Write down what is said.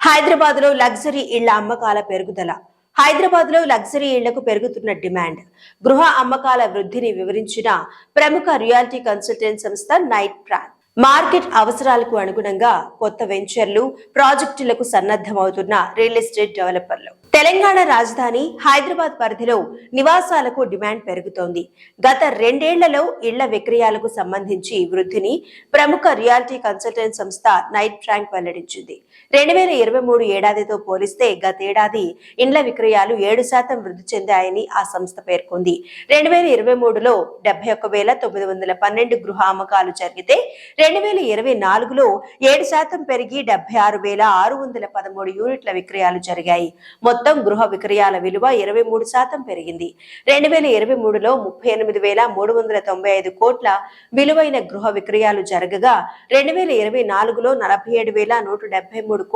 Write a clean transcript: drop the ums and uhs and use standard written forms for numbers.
హైదరాబాద్ లో లగ్జరీ ఇళ్ల అమ్మకాల పెరుగుదల. హైదరాబాద్ లో లగ్జరీ ఇళ్లకు పెరుగుతున్న డిమాండ్. గృహ అమ్మకాల వృద్ధిని వివరించిన ప్రముఖ రియాలిటీ కన్సల్టెంట్ సంస్థ నైట్ ప్లాన్. మార్కెట్ అవసరాలకు అనుగుణంగా కొత్త వెంచర్లు, ప్రాజెక్టులకు సన్నద్ధమవుతున్న రియల్ ఎస్టేట్ డెవలపర్లు. తెలంగాణ రాజధాని హైదరాబాద్ పరిధిలో నివాసాలకు డిమాండ్ పెరుగుతోంది. గత 2 ఏళ్లలో ఇళ్ల విక్రయాలకు సంబంధించి వృద్ధిని ప్రముఖ రియాలిటీ కన్సల్టెంట్ సంస్థ నైట్ ఫ్రాంక్ వెల్లడించింది. 2023 ఏడాదితో పోలిస్తే గతేడాది ఇండ్ల విక్రయాలు 7% వృద్ధి చెందాయని ఆ సంస్థ పేర్కొంది. 2023లో 71,912 గృహ అమ్మకాలు జరిగితే 2024లో 7% పెరిగి 76,613 యూనిట్ల విక్రయాలు జరిగాయి. మొత్తం గృహ విక్రయాల విలువ 23% పెరిగింది. 2023లో 38,395 కోట్ల విలువైన గృహ విక్రయాలు జరగగా 2024లో 47,173